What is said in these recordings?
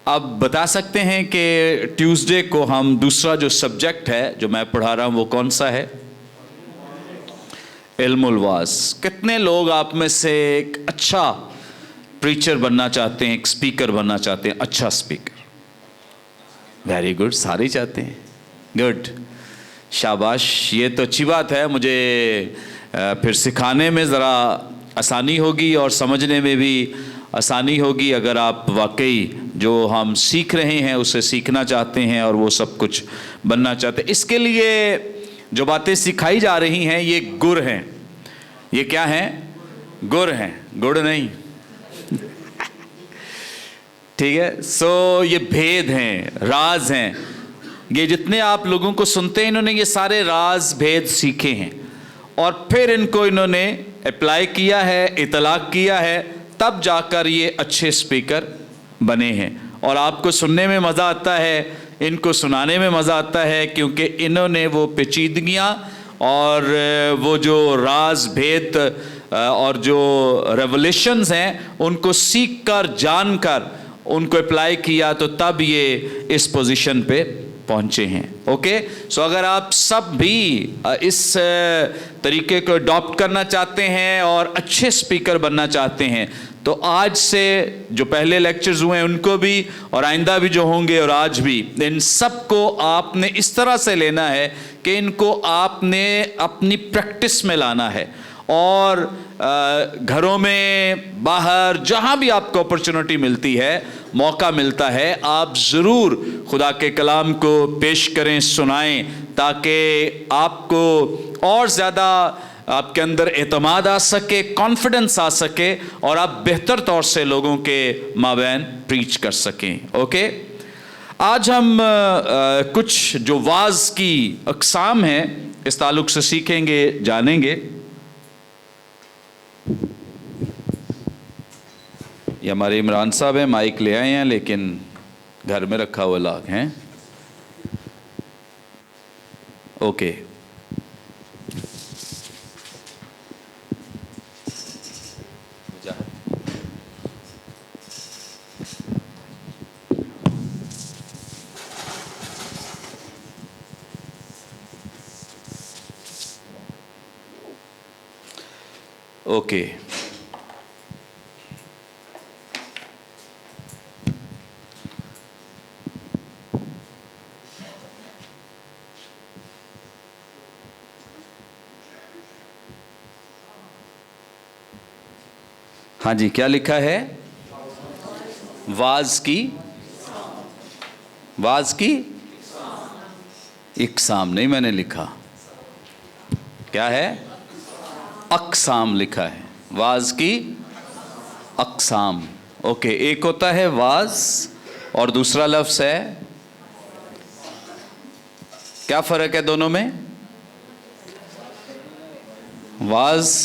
آپ بتا سکتے ہیں کہ ٹیوزڈے کو ہم دوسرا جو سبجیکٹ ہے جو میں پڑھا رہا ہوں وہ کون سا ہے؟ علم الواعظ. کتنے لوگ آپ میں سے ایک اچھا پریچر بننا چاہتے ہیں، ایک سپیکر بننا چاہتے ہیں، اچھا سپیکر؟ ویری گڈ، سارے چاہتے ہیں. گڈ، شاباش، یہ تو اچھی بات ہے. مجھے پھر سکھانے میں ذرا آسانی ہوگی اور سمجھنے میں بھی آسانی ہوگی اگر آپ واقعی جو ہم سیکھ رہے ہیں اسے سیکھنا چاہتے ہیں اور وہ سب کچھ بننا چاہتے ہیں. اس کے لیے جو باتیں سکھائی جا رہی ہیں یہ گر ہیں. یہ کیا ہیں؟ گر ہیں، گڑ نہیں. ٹھیک ہے، سو یہ بھید ہیں، راز ہیں. یہ جتنے آپ لوگوں کو سنتے ہیں انہوں نے یہ سارے راز بھید سیکھے ہیں اور پھر ان کو انہوں نے اپلائی کیا ہے، اطلاق کیا ہے، تب جا کر یہ اچھے سپیکر بنے ہیں. اور آپ کو سننے میں مزہ آتا ہے، ان کو سنانے میں مزہ آتا ہے، کیونکہ انہوں نے وہ پیچیدگیاں اور وہ جو راز بھید اور جو ریولیشنز ہیں ان کو سیکھ کر، جان کر ان کو اپلائی کیا، تو تب یہ اس پوزیشن پہ پہنچے ہیں. اوکے، سو اگر آپ سب بھی اس طریقے کو اڈاپٹ کرنا چاہتے ہیں اور اچھے سپیکر بننا چاہتے ہیں تو آج سے جو پہلے لیکچرز ہوئے ہیں ان کو بھی اور آئندہ بھی جو ہوں گے اور آج بھی، ان سب کو آپ نے اس طرح سے لینا ہے کہ ان کو آپ نے اپنی پریکٹس میں لانا ہے. اور گھروں میں، باہر، جہاں بھی آپ کو اپرچونٹی ملتی ہے، موقع ملتا ہے، آپ ضرور خدا کے کلام کو پیش کریں، سنائیں، تاکہ آپ کو اور زیادہ آپ کے اندر اعتماد آ سکے، کانفیڈنس آ سکے اور آپ بہتر طور سے لوگوں کے مابین پریچ کر سکیں. اوکے، آج ہم کچھ جو واعظ کی اقسام ہیں اس تعلق سے سیکھیں گے، جانیں گے. یہ ہمارے عمران صاحب ہیں، مائک لے آئے ہیں لیکن گھر میں رکھا ہوا لاگ ہیں. Okay, okay. ہاں جی، کیا لکھا ہے؟ واعظ کی اقسام نہیں میں نے لکھا. کیا ہے؟ اقسام لکھا ہے. واعظ کی اقسام. اوکے، ایک ہوتا ہے واعظ اور دوسرا لفظ ہے، کیا فرق ہے دونوں میں؟ واعظ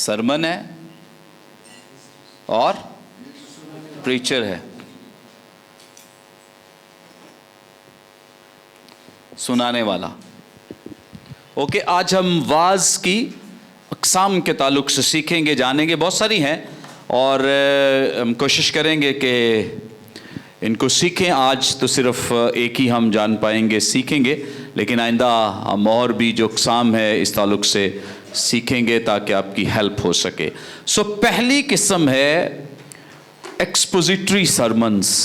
سرمن ہے اور پریچر ہے، سنانے والا. اوکے، آج ہم واعظ کی اقسام کے تعلق سے سیکھیں گے، جانیں گے. بہت ساری ہیں اور ہم کوشش کریں گے کہ ان کو سیکھیں. آج تو صرف ایک ہی ہم جان پائیں گے، سیکھیں گے، لیکن آئندہ ہم اور بھی جو اقسام ہے اس تعلق سے سیکھیں گے تاکہ آپ کی ہیلپ ہو سکے. سو پہلی قسم ہے ایکسپوزیٹری سرمنز.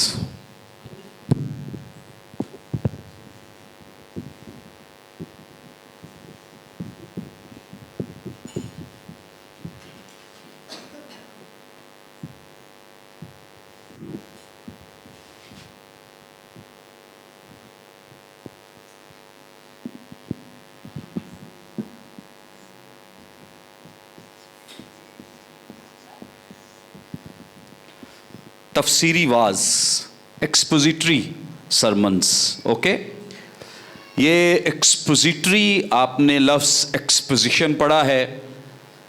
تفسیری واعظ، ایکسپوزیٹری سرمنز. اوکے، یہ ایکسپوزیٹری، آپ نے لفظ ایکسپوزیشن پڑھا ہے.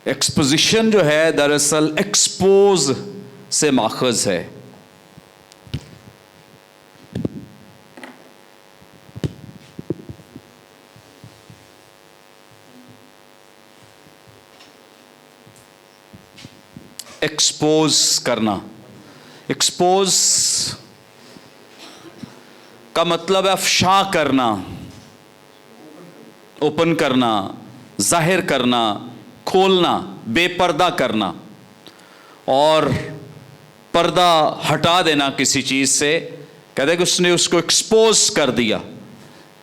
ایکسپوزیشن جو ہے دراصل ایکسپوز سے ماخذ ہے. ایکسپوز کرنا. ایکسپوز का मतलब है अफशा करना, ओपन करना, जाहिर करना, खोलना, बेपर्दा करना और पर्दा हटा देना किसी चीज से। कहते कि उसने उसको एक्सपोज कर दिया,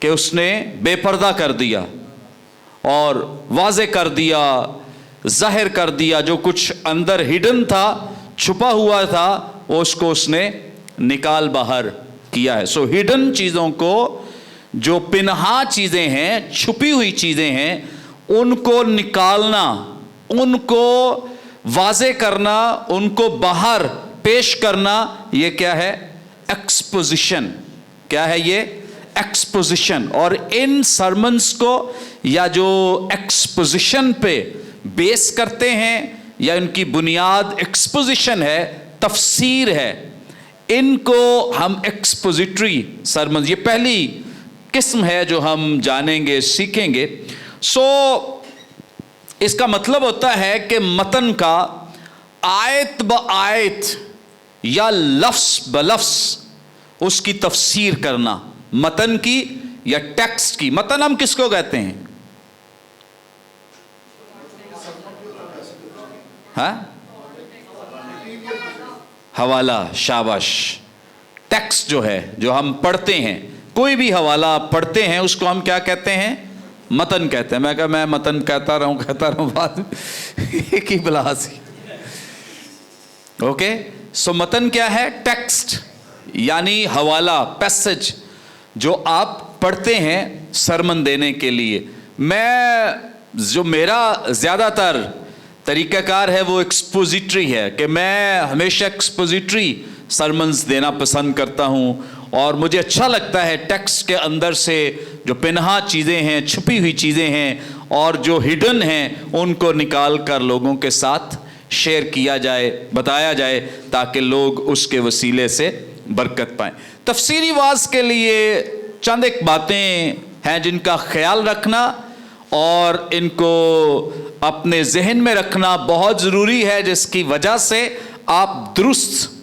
कि उसने बेपर्दा कर दिया और वाज़े कर दिया, जाहिर कर दिया। जो कुछ अंदर हिडन था, छुपा हुआ था, वो उसको उसने निकाल बाहर किया है। सो हिडन चीज़ों को, जो पिनहा चीज़ें हैं, छुपी हुई चीज़ें हैं, उनको निकालना, उनको वाज़े करना, उनको बाहर पेश करना, ये क्या है? एक्सपोजिशन। क्या है ये? एक्सपोजिशन। और इन सरमन्स को या जो एक्सपोजिशन पे बेस करते हैं या इनकी बुनियाद एक्सपोजिशन है, तफसीर है, इनको हम एक्सपोजिटरी सरमन, ये पहली किस्म है जो हम जानेंगे, सीखेंगे। सो इसका मतलब होता है कि मतन का आयत ब आयत या लफ्स ब लफ्स उसकी तफसीर करना, मतन की या टेक्स्ट की। मतन हम किसको कहते हैं? हाँ, हवाला, शाबाश। टेक्स्ट जो है, जो हम पढ़ते हैं, कोई भी हवाला आप पढ़ते हैं, उसको हम क्या कहते हैं? मतन कहते हैं। मैं कहा मैं मतन कहता रहूं बाद एक ही बलासी। ओके, सो मतन क्या है? टेक्स्ट, यानी हवाला, पैसेज जो आप पढ़ते हैं सरमन देने के लिए। जो मेरा ज़्यादातर तरीक़ाकार है वो एक्सपोजिटरी है, कि मैं हमेशा एक्सपोजिटरी सरमन्स देना पसंद करता हूँ। और मुझे अच्छा लगता है टेक्स्ट के अंदर से जो पिनहा चीज़ें हैं, छुपी हुई चीज़ें हैं और जो हिडन हैं, उनको निकाल कर लोगों के साथ शेयर किया जाए, बताया जाए, ताकि लोग उसके वसीले से बरकत पाएँ। तफसीरी वाज़ के लिए चंद एक बातें हैं जिनका ख्याल रखना और इनको अपने जहन में रखना बहुत ज़रूरी है, जिसकी वजह से आप दुरुस्त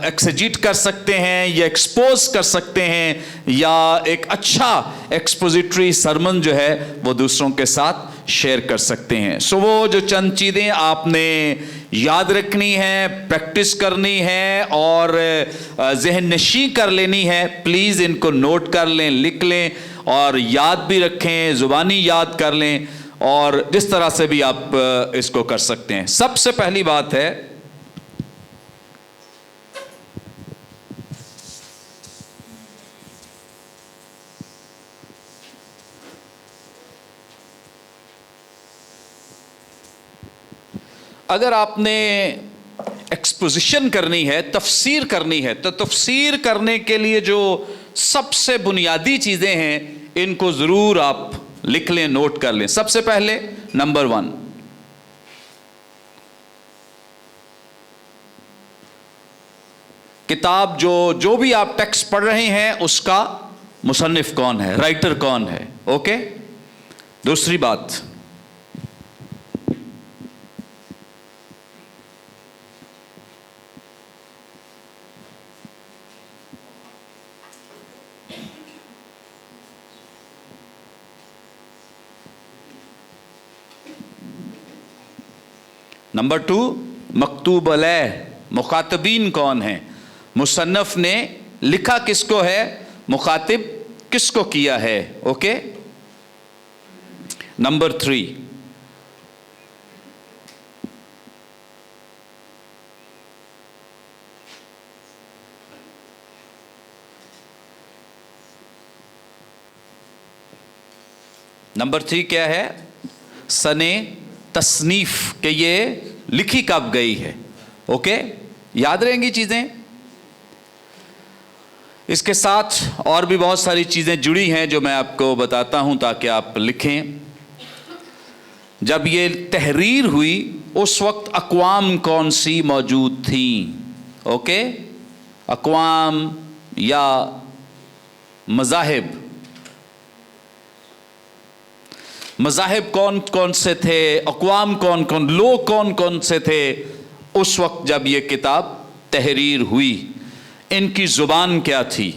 एक्सजीट कर सकते हैं या एक्सपोज कर सकते हैं, या एक अच्छा एक्सपोजिटरी सरमन जो है वो दूसरों के साथ शेयर कर सकते हैं। सो वो जो चंद चीज़ें आपने याद रखनी है, प्रैक्टिस करनी है और जहन नशी कर लेनी है, प्लीज़ इनको नोट कर लें, लिख लें और याद भी रखें, ज़ुबानी याद कर लें, और जिस तरह से भी आप इसको कर सकते हैं। सबसे पहली बात है, अगर आपने एक्सपोजिशन करनी है, तफसीर करनी है, तो तफसीर करने के लिए जो सबसे बुनियादी चीज़ें हैं, इनको ज़रूर आप लिख लें, नोट कर लें। सबसे पहले नंबर 1, किताब जो भी आप टेक्स्ट पढ़ रहे हैं उसका मुसन्निफ कौन है, राइटर कौन है। ओके। दूसरी बात, नंबर 2, मकतूब अलैह, मुखातबीन कौन है, मुसन्नफ ने लिखा किसको है, मुखातिब किसको किया है। ओके। नंबर 3, क्या है, सने तसनीफ, के ये लिखी कब गई है। ओके, याद रहेंगी चीज़ें। इसके साथ और भी बहुत सारी चीज़ें जुड़ी हैं जो मैं आपको बताता हूं ताकि आप लिखें। जब ये तहरीर हुई उस वक्त अक़वाम कौन सी मौजूद थी। ओके, अक़वाम या मज़ाहिब, मज़ाहिब कौन कौन से थे, अक़वाम कौन कौन, लोग कौन कौन से थे उस वक्त जब ये किताब तहरीर हुई। इनकी जुबान क्या थी,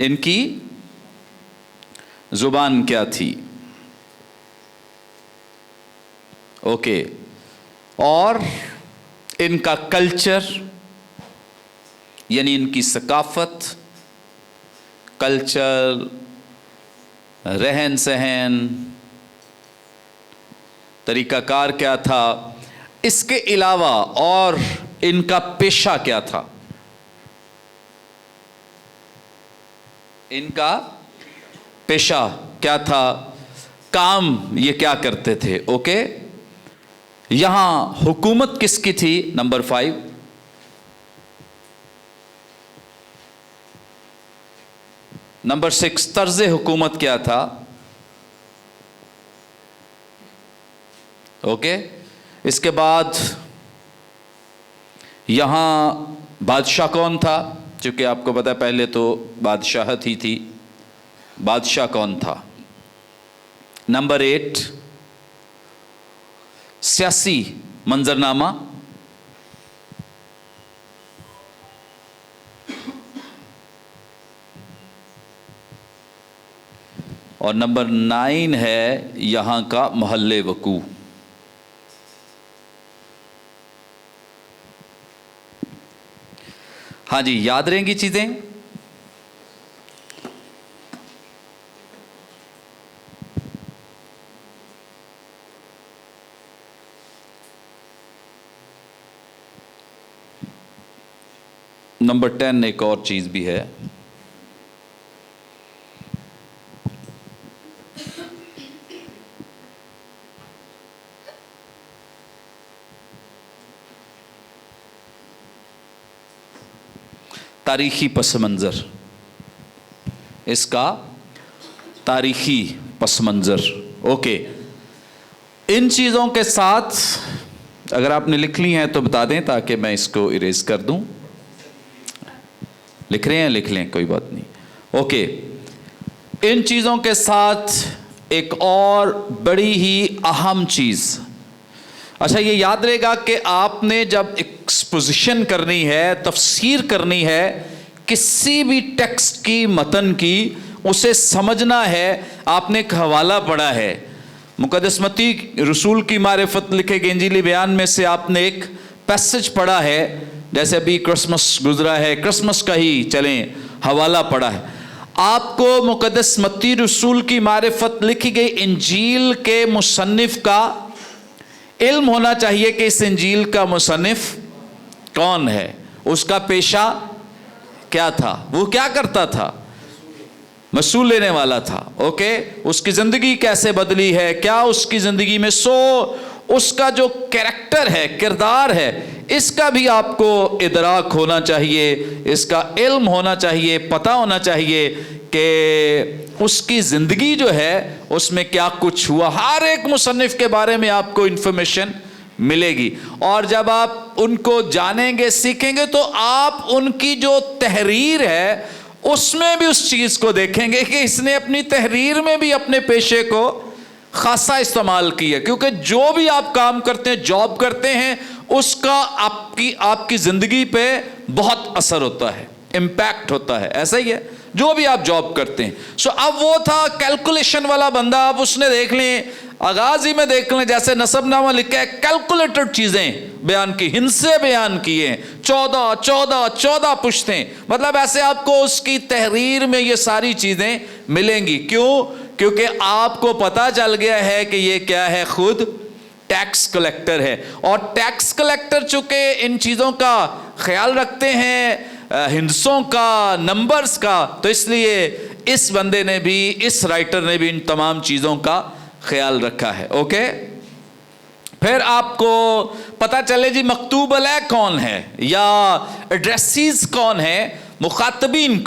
इनकी जुबान क्या थी, ओके। और इनका कल्चर यानी इनकी सकाफत, कल्चर, रहन सहन, तरीकाकार क्या था, इसके अलावा और इनका पेशा क्या था, इनका पेशा क्या था, काम ये क्या करते थे, ओके। यहां हुकूमत किसकी थी, नंबर 5। नंबर 6 तर्ज हुकूमत क्या था, ओके। इसके बाद यहां बादशाह कौन था, क्योंकि आपको पता है पहले तो बादशाहत ही थी, बादशाह कौन था। नंबर 8 सियासी मंजरनामा, और नंबर 9 है यहां का मोहल्ले वकू। हाँ जी, याद रहेंगी चीजें। नंबर 10 एक और चीज भी है, तारीखी पस मंज़र। इसका तारीखी पस मंज़र, ओके। इन चीज़ों के साथ अगर आपने लिख ली हैं तो बता दें ताकि मैं इसको इरेज कर दूं। लिख रहे हैं, लिख लें, कोई बात नहीं, ओके। इन चीज़ों के साथ एक और बड़ी ही अहम चीज़, अच्छा ये याद रहेगा कि आपने जब एक्सपोजिशन करनी है, तफसीर करनी है किसी भी टेक्स्ट की, मतन की, उसे समझना है। आपने एक हवाला पढ़ा है, मुक़द्दस मत्ती रसूल की मारिफत लिखे गए इंजीली बयान में से आपने एक पैसेज पढ़ा है, जैसे अभी क्रिसमस गुजरा है, क्रिसमस का ही चलें हवाला पढ़ा है। आपको मुक़द्दस मत्ती रसूल की मारिफत लिखी गई इंजील के मुसन्निफ का इल्म होना चाहिए कि इस इंजील का मुसन्निफ कौन है, उसका पेशा क्या था, वो क्या करता था, मसूल लेने वाला था, ओके। उसकी ज़िंदगी कैसे बदली है, क्या उसकी ज़िंदगी में उसका जो कैरेक्टर है, किरदार है, इसका भी आपको इदराक होना चाहिए, इसका इल्म होना चाहिए, पता होना चाहिए कि उसकी ज़िंदगी जो है उसमें क्या कुछ हुआ। हर एक मुसन्निफ के बारे में आपको इन्फॉर्मेशन मिलेगी, और जब आप उनको जानेंगे, सीखेंगे, तो आप उनकी जो तहरीर है उसमें भी उस चीज़ को देखेंगे कि इसने अपनी तहरीर में भी अपने पेशे को खासा इस्तेमाल किया, क्योंकि जो भी आप काम करते हैं, जॉब करते हैं, उसका आपकी ज़िंदगी पे बहुत असर होता है, इम्पैक्ट होता है। ऐसा ही है जो भी आप जॉब करते हैं। सो अब वो था कैलकुलेशन वाला बंदा, अब उसने देख लें, आगाज ही में देख लें, जैसे नसबनामा लिखा है, कैलकुलेटेड चीज़ें बयान की, हिंसे बयान किए, 14 पुश्तें, मतलब ऐसे आपको उसकी तहरीर में ये सारी चीज़ें मिलेंगी। क्यों? क्योंकि आपको पता चल गया है कि ये क्या है, खुद टैक्स कलेक्टर है, और टैक्स कलेक्टर चूंकि इन चीज़ों का ख्याल रखते हैं, हिंसों का, नंबर्स का, तो इसलिए इस बंदे ने भी, इस राइटर ने भी इन तमाम चीज़ों का ख्याल रखा है, ओके। फिर आपको पता चले जी मकतूब अलैह कौन है, या एड्रेसीज कौन है, मुखातबीन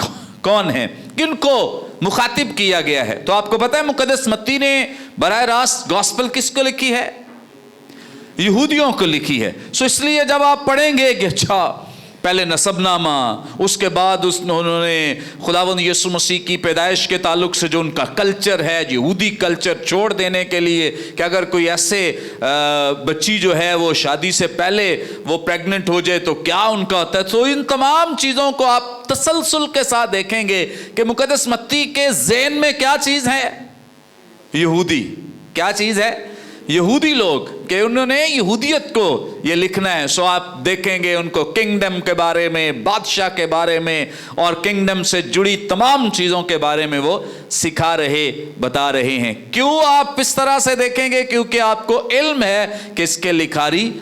कौन है, किनको मुखातिब किया गया है। तो आपको पता है मुक़द्दस मत्ती ने बराह रास्त गॉस्पेल किसको लिखी है, यहूदियों को लिखी है। सो इसलिए जब आप पढ़ेंगे कि अच्छा पहले नसबनामा, उसके बाद उन्होंने खुदावंद यीशु मसीह की पैदाइश के ताल्लुक से जो उनका कल्चर है, यहूदी कल्चर छोड़ देने के लिए कि अगर कोई ऐसे बच्ची जो है वो शादी से पहले वो प्रेग्नेंट हो जाए तो क्या उनका होता है। तो इन तमाम चीज़ों को आप तसलसल के साथ देखेंगे कि मुकद्दस मत्ती के ज़हन में क्या चीज़ है, यहूदी। क्या चीज़ है, यहूदी लोग, कि उन्होंने यहूदियत को ये लिखना है। सो आप देखेंगे उनको किंगडम के बारे में, बादशाह के बारे में और किंगडम से जुड़ी तमाम चीज़ों के बारे में वो सिखा रहे, बता रहे हैं। क्यों आप इस तरह से देखेंगे? क्योंकि आपको इल्म है कि इसके लिखारी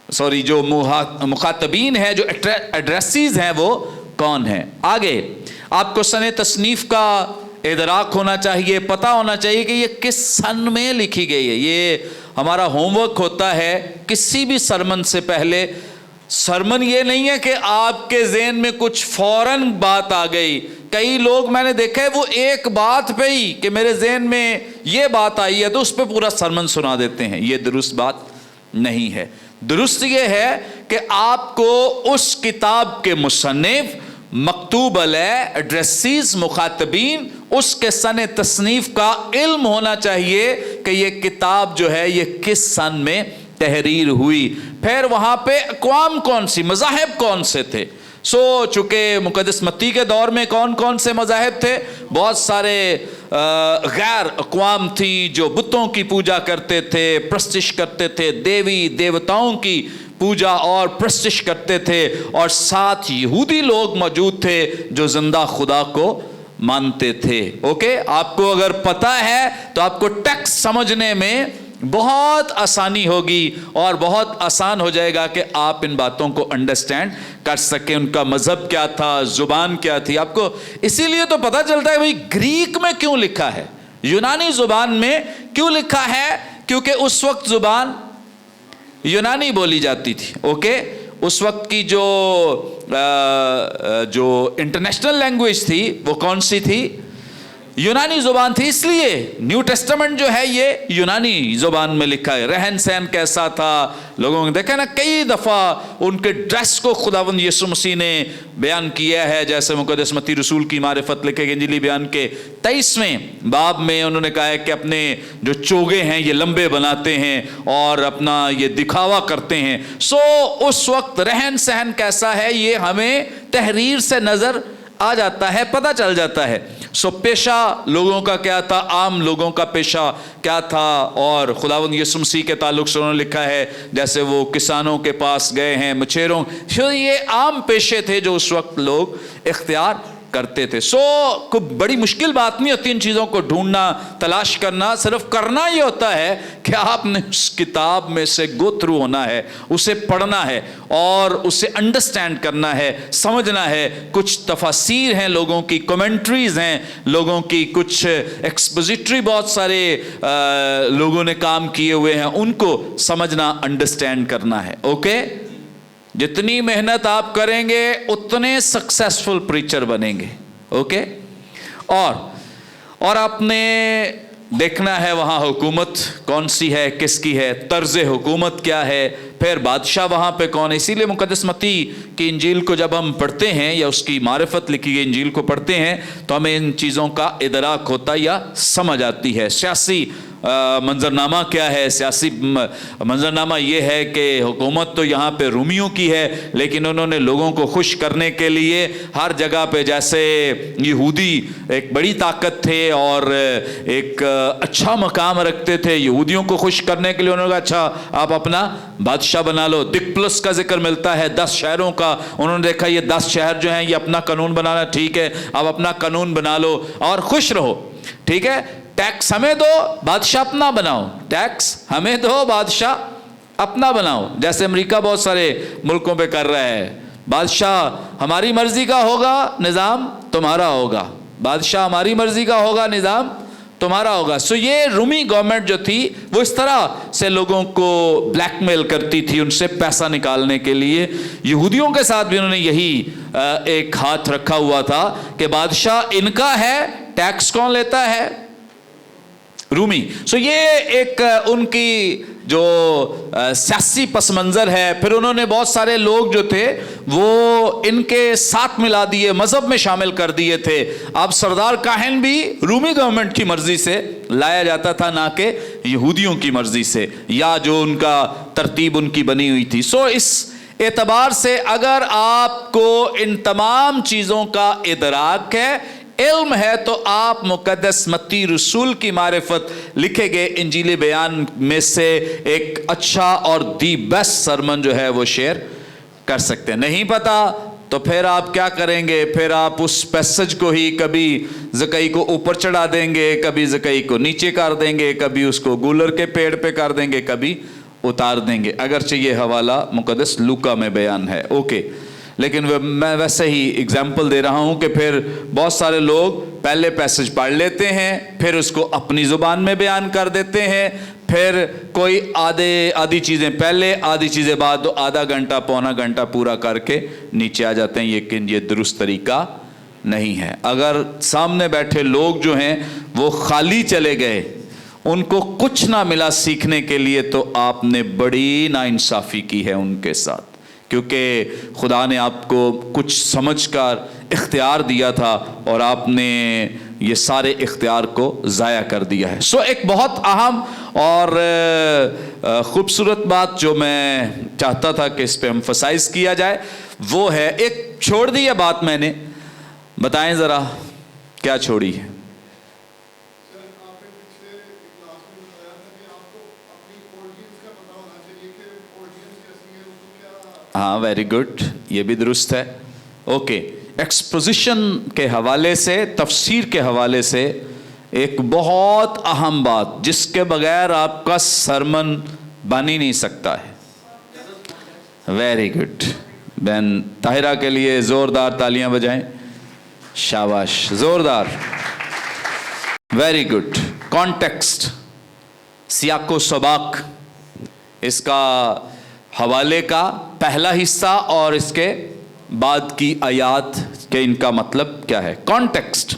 जो मुखातबीन है, जो एड्रेसीज हैं, वो कौन है। आगे आपको सने तसनीफ का इदराक होना चाहिए, पता होना चाहिए कि ये किस सन में लिखी गई है। ये हमारा होमवर्क होता है किसी भी सरमन से पहले। सरमन ये नहीं है कि आपके ज़हन में कुछ फौरन बात आ गई। कई लोग मैंने देखा है वो एक बात पे ही कि मेरे ज़हन में ये बात आई है तो उस पर पूरा सरमन सुना देते हैं। ये दुरुस्त बात नहीं है। दुरुस्त ये है कि आपको उस किताब के मुसन्निफ, मकतूब अलैह, एड्रेसीज, मुखातबीन, उसके सन तसनीफ का इल्म होना चाहिए कि ये किताब जो है ये किस सन में तहरीर हुई। फिर वहाँ पे अक़वाम कौन सी, मज़ाहिब कौन से थे। सो चूँकि मुक़द्दस मत्ती के दौर में कौन कौन से मज़ाहिब थे, बहुत सारे गैर अक़वाम थी जो बुतों की पूजा करते थे, प्रस्तिश करते थे, देवी देवताओं की पूजा और प्रस्तिश करते थे, और साथ यहूदी लोग मौजूद थे जो जिंदा खुदा को मानते थे। ओके, आपको अगर पता है तो आपको टेक्स्ट समझने में बहुत आसानी होगी और बहुत आसान हो जाएगा कि आप इन बातों को अंडरस्टैंड कर सकें। उनका मजहब क्या था, जुबान क्या थी, आपको इसीलिए तो पता चलता है भाई ग्रीक में क्यों लिखा है, यूनानी जुबान में क्यों लिखा है, क्योंकि उस वक्त जुबान यूनानी बोली जाती थी। ओके, उस वक्त की जो इंटरनेशनल लैंग्वेज थी वो कौन सी थी, यूनानी जुबान थी। इसलिए न्यू टेस्टामेंट जो है ये यूनानी जुबान में लिखा है। रहन सहन कैसा था, लोगों ने देखा ना, कई दफ़ा उनके ड्रेस को खुदावंद यीशु मसीह ने बयान किया है। जैसे मुक़द्दस मत्ती रसूल की मारिफत लिखे गए इंजीली बयान के 23वें बाब में उन्होंने कहा है कि अपने जो चोगे हैं ये लंबे बनाते हैं और अपना ये दिखावा करते हैं। सो उस वक्त रहन सहन कैसा है ये हमें तहरीर से नज़र आ जाता है, पता चल जाता है। सो पेशा लोगों का क्या था, आम लोगों का पेशा क्या था, और खुदावंद यीशु मसीह के ताल्लुक से उन्होंने लिखा है जैसे वो किसानों के पास गए हैं, मछेरों, ये आम पेशे थे जो उस वक्त लोग इख्तियार करते थे। सो कोई बड़ी मुश्किल बात नहीं होती इन चीज़ों को ढूंढना, तलाश करना। सिर्फ करना ये होता है कि आपने उस किताब में से गो थ्रू होना है, उसे पढ़ना है और उसे अंडरस्टैंड करना है, समझना है। कुछ तफासीर हैं लोगों की, कमेंट्रीज हैं लोगों की, कुछ एक्सपोजिटरी बहुत सारे लोगों ने काम किए हुए हैं, उनको समझना, अंडरस्टैंड करना है। ओके, जितनी मेहनत आप करेंगे उतने सक्सेसफुल प्रीचर बनेंगे। ओके, और आपने देखना है वहाँ हुकूमत कौन सी है, किसकी है, तर्ज हुकूमत क्या है, फिर बादशाह वहाँ पे कौन है। इसीलिए मुक़द्दस मत्ती की इंजील को जब हम पढ़ते हैं या उसकी मारिफत लिखी गई इंजील को पढ़ते हैं तो हमें इन चीज़ों का इदराक होता या समझ आती है। सियासी मंजरनामा क्या है, सियासी मंजरनामा ये है कि हुकूमत तो यहाँ पे रूमियों की है, लेकिन उन्होंने लोगों को खुश करने के लिए हर जगह पे, जैसे यहूदी एक बड़ी ताकत थे और एक अच्छा मकाम रखते थे, यहूदियों को खुश करने के लिए उन्होंने कहा अच्छा आप अपना बादशाह बना लो। दिक्प्लस का जिक्र मिलता है 10 शहरों का, उन्होंने देखा ये 10 शहर जो हैं ये अपना कानून बनाना ठीक है, आप अपना कानून बना लो और खुश रहो। ठीक है, टैक्स हमें दो, बादशाह अपना बनाओ, टैक्स हमें दो, बादशाह अपना बनाओ। जैसे अमेरिका बहुत सारे मुल्कों पे कर रहा है, बादशाह हमारी मर्जी का होगा, निज़ाम तुम्हारा होगा, बादशाह हमारी मर्जी का होगा, निज़ाम तुम्हारा होगा। सो ये रूमी गवर्नमेंट जो थी वो इस तरह से लोगों को ब्लैकमेल करती थी, उनसे पैसा निकालने के लिए। यहूदियों के साथ भी उन्होंने यही एक हाथ रखा हुआ था कि बादशाह इनका है, टैक्स कौन लेता है, रूमी। सो ये एक उनकी जो सियासी पस मंज़र है, फिर उन्होंने बहुत सारे लोग जो थे वो इनके साथ मिला दिए, मज़हब में शामिल कर दिए थे। अब सरदार काहिन भी रूमी गवर्नमेंट की मर्ज़ी से लाया जाता था, ना कि यहूदियों की मर्ज़ी से या जो उनका तरतीब उनकी बनी हुई थी। सो इस एतबार से अगर आपको इन तमाम चीज़ों का इदराक है, इल्म है, तो आप मुक़द्दस मत्ती रसूल की मारिफत लिखे गए इंजील बयान में से एक अच्छा और दी बेस्ट सरमन जो है वो शेयर कर सकते हैं। नहीं पता तो फिर आप क्या करेंगे? फिर आप उस पैसेज को ही कभी ज़कई को ऊपर चढ़ा देंगे, कभी ज़कई को नीचे कर देंगे, कभी उसको गूलर के पेड़ पे कर देंगे, कभी उतार देंगे, अगरचे ये हवाला मुक़द्दस लूका में बयान है। ओके, लेकिन मैं वैसे ही एग्जाम्पल दे रहा हूँ कि फिर बहुत सारे लोग पहले पैसेज पढ़ लेते हैं, फिर उसको अपनी ज़ुबान में बयान कर देते हैं, फिर कोई आधी चीज़ें पहले आधी चीज़ें बाद, तो आधा घंटा पौना घंटा पूरा करके नीचे आ जाते हैं। लेकिन ये दुरुस्त तरीका नहीं है। अगर सामने बैठे लोग जो हैं वो खाली चले गए, उनको कुछ ना मिला सीखने के लिए, तो आपने बड़ी नाइंसाफ़ी की है उनके साथ, क्योंकि खुदा ने आपको कुछ समझकर इख्तियार दिया था और आपने ये सारे इख्तियार को ज़ाया कर दिया है। सो एक बहुत अहम और ख़ूबसूरत बात जो मैं चाहता था कि इस पे एम्फसाइज़ किया जाए वो है, एक छोड़ दी है बात मैंने, बताएं ज़रा क्या छोड़ी है? हाँ, वेरी गुड, ये भी दुरुस्त है। ओके, एक्सपोजिशन के हवाले से, तफसीर के हवाले से एक बहुत अहम बात जिसके बगैर आपका सरमन बन ही नहीं सकता है। वेरी गुड, बहन ताहिरा के लिए ज़ोरदार तालियां बजाएं, शाबाश, ज़ोरदार, वेरी गुड। कॉन्टेक्स्ट, सियाको सबाक, इसका हवाले का पहला हिस्सा और इसके बाद की आयात के इनका मतलब क्या है। कॉन्टेक्स्ट,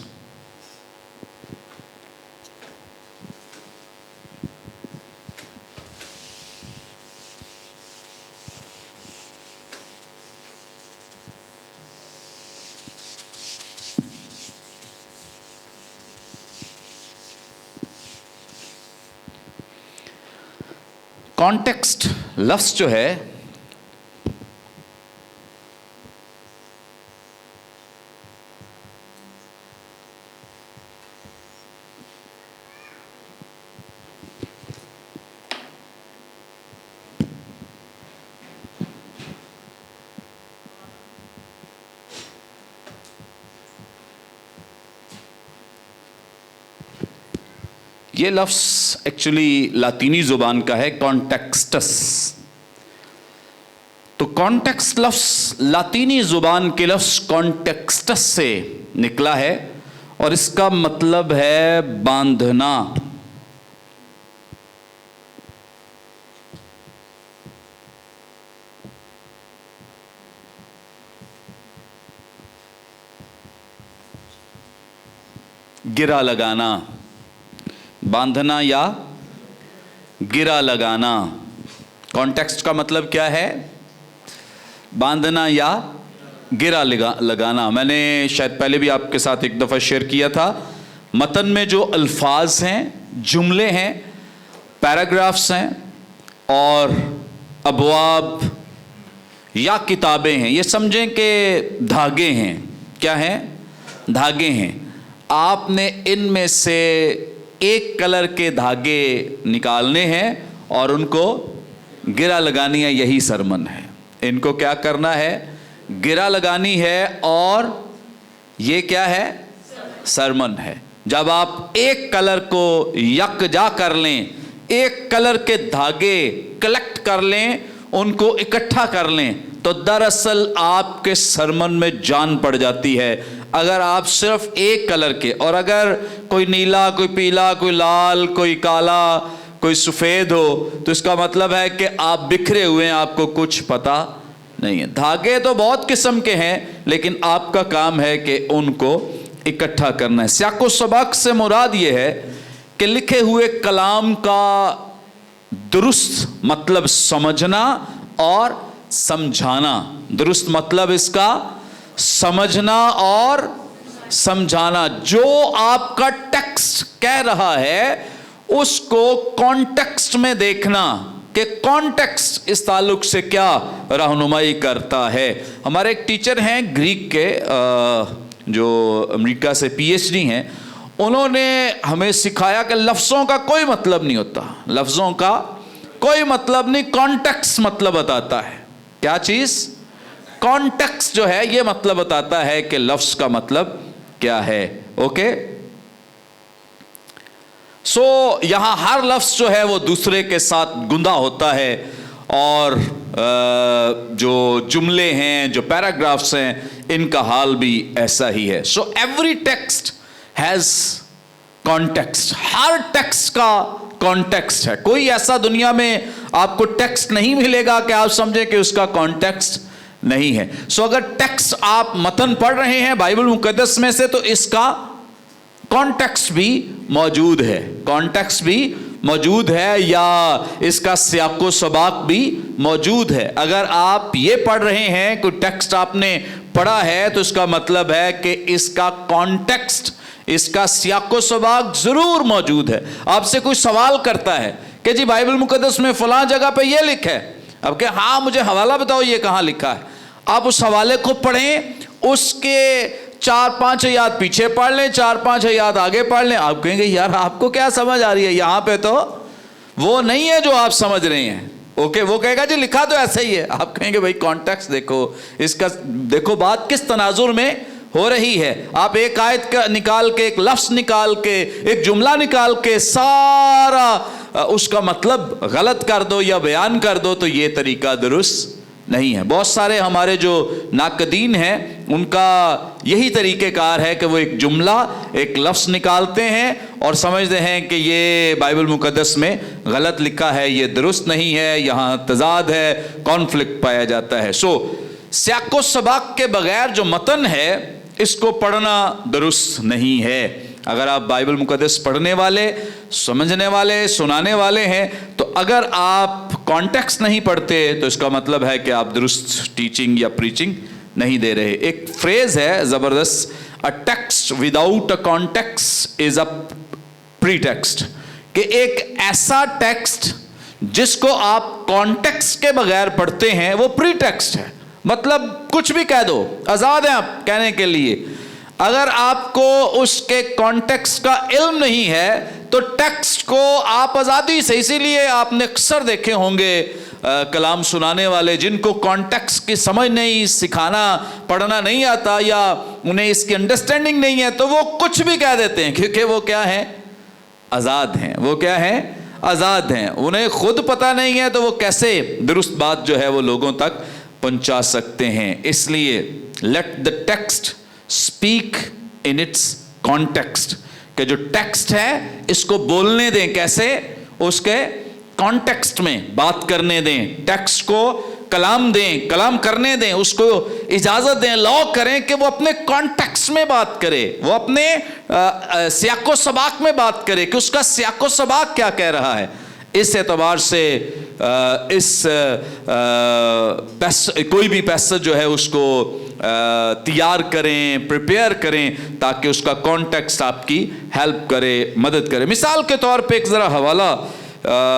कॉन्टेक्स्ट लफ्ज़ जो है ये लफ्ज़ एक्चुअली लातीनी ज़ुबान का है, कॉन्टेक्स्टस। तो कॉन्टेक्स्ट लफ्ज़ लातीनी ज़ुबान के लफ्ज़ कॉन्टेक्स्टस से निकला है और इसका मतलब है बांधना। गिरा लगाना, बांधना या गिरा लगाना। कॉन्टेक्स्ट का मतलब क्या है? बांधना या गिरा लगाना। मैंने शायद पहले भी आपके साथ एक दफ़ा शेयर किया था, मतन में जो अल्फाज हैं, जुमले हैं, पैराग्राफ्स हैं और अबवाब या किताबें हैं, ये समझें कि धागे हैं। क्या हैं? धागे हैं। आपने इनमें से एक कलर के धागे निकालने हैं और उनको गिरा लगानी है, यही सरमन है। इनको क्या करना है? गिरा लगानी है और ये क्या है? सरमन है। जब आप एक कलर को यकजा कर लें, एक कलर के धागे कलेक्ट कर लें, उनको इकट्ठा कर लें, तो दरअसल आपके सरमन में जान पड़ जाती है। अगर आप सिर्फ एक कलर के, और अगर कोई नीला, कोई पीला, कोई लाल, कोई काला, कोई सफ़ेद हो, तो इसका मतलब है कि आप बिखरे हुए हैं, आपको कुछ पता नहीं है। धागे तो बहुत किस्म के हैं, लेकिन आपका काम है कि उनको इकट्ठा करना है। सियाको सबाक से मुराद ये है कि लिखे हुए कलाम का दुरुस्त मतलब समझना और समझाना। दुरुस्त मतलब इसका समझना और समझाना। जो आपका टेक्स्ट कह रहा है उसको कॉन्टेक्स्ट में देखना कि कॉन्टेक्स्ट इस ताल्लुक से क्या रहनुमाई करता है। हमारे एक टीचर हैं ग्रीक के, जो अमेरिका से पीएचडी हैं, उन्होंने हमें सिखाया कि लफ्ज़ों का कोई मतलब नहीं होता, लफ्ज़ों का कोई मतलब नहीं, कॉन्टेक्स्ट मतलब बताता है। क्या चीज़? कॉन्टेक्स्ट जो है ये मतलब बताता है कि लफ्ज़ का मतलब क्या है। ओके, सो यहां हर लफ्ज़ जो है वो दूसरे के साथ गुंदा होता है, और जो जुमले हैं, जो पैराग्राफ्स हैं, इनका हाल भी ऐसा ही है। So every text has context. Her text का कॉन्टेक्स्ट है। कोई ऐसा दुनिया में आपको टेक्स्ट नहीं मिलेगा कि आप समझे कि उसका कॉन्टेक्स्ट नहीं है। सो अगर टेक्स्ट आप मतन पढ़ रहे हैं बाइबल मुकद्दस में से, तो इसका कॉन्टेक्स्ट भी मौजूद है, कॉन्टेक्स्ट भी मौजूद है, या इसका सियाको सबाक भी मौजूद है। अगर आप ये पढ़ रहे हैं, कोई टेक्स्ट आपने पढ़ा है, तो इसका मतलब है कि इसका कॉन्टेक्स्ट, इसका सियाको सबाक जरूर मौजूद है। आपसे कोई सवाल करता है कि जी बाइबल मुकद्दस में फलां जगह पे ये लिखा है, अब क्या, हाँ मुझे हवाला बताओ ये कहाँ लिखा है। आप उस हवाले को पढ़ें, उसके 4-5 आयत पीछे पढ़ लें, 4-5 आयत आगे पढ़ लें, आप कहेंगे यार आपको क्या समझ आ रही है, यहाँ पे तो वो नहीं है जो आप समझ रहे हैं। ओके, वो कहेगा जी लिखा तो ऐसा ही है। आप कहेंगे भाई कॉन्टेक्स्ट देखो, इसका देखो बात किस तनाजुर में हो रही है। आप एक आयत का निकाल के, एक लफ्ज़ निकाल के, एक जुमला निकाल के सारा उसका मतलब गलत कर दो या बयान कर दो, तो ये तरीका दुरुस्त नहीं है। बहुत सारे हमारे जो नाकदीन हैं उनका यही तरीक़ेकार है कि वो एक जुमला, एक लफ्ज़ निकालते हैं और समझते हैं कि ये बाइबल मुकद्दस में गलत लिखा है, ये दुरुस्त नहीं है, यहाँ तजाद है, कॉन्फ्लिक्ट पाया जाता है। सो सियाको सबाक के बगैर जो मतन है इसको पढ़ना दुरुस्त नहीं है। अगर आप बाइबल मुकद्दस पढ़ने वाले, समझने वाले, सुनाने वाले हैं, तो अगर आप कॉन्टेक्स्ट नहीं पढ़ते तो इसका मतलब है कि आप दुरुस्त टीचिंग या प्रीचिंग नहीं दे रहे। एक फ्रेज है ज़बरदस्त, a text without a context is a pretext, कि एक ऐसा टेक्स्ट जिसको आप कॉन्टेक्स्ट के बगैर पढ़ते हैं वो प्रीटेक्स्ट है। मतलब कुछ भी कह दो, आज़ाद हैं आप कहने के लिए। अगर आपको उसके कॉन्टेक्स्ट का इल्म नहीं है तो टेक्स्ट को आप आज़ादी से, इसीलिए आपने अक्सर देखे होंगे कलाम सुनाने वाले जिनको कॉन्टेक्स्ट की समझ नहीं, सिखाना पढ़ना नहीं आता, या उन्हें इसकी अंडरस्टैंडिंग नहीं है, तो वो कुछ भी कह देते हैं, क्योंकि वो क्या है, आज़ाद हैं। वो क्या है, आज़ाद हैं। उन्हें खुद पता नहीं है तो वो कैसे दुरुस्त बात जो है वो लोगों तक पहुंचा सकते हैं। इसलिए let the text speak in its context, कि जो टेक्स्ट है इसको बोलने दें, कैसे, उसके कॉन्टेक्स्ट में बात करने दें, टेक्स्ट को कलाम दें, कलाम करने दें, उसको इजाज़त दें, लॉ करें कि वो अपने कॉन्टेक्स्ट में बात करे, वो अपने सियाको सबाक में बात करे कि उसका सियाको सबाक क्या कह रहा है। इस एतबार से कोई भी पैसेज जो है उसको तैयार करें, प्रिपेयर करें, ताकि उसका कॉन्टेक्स्ट आपकी हेल्प करे, मदद करे। मिसाल के तौर पे एक ज़रा हवाला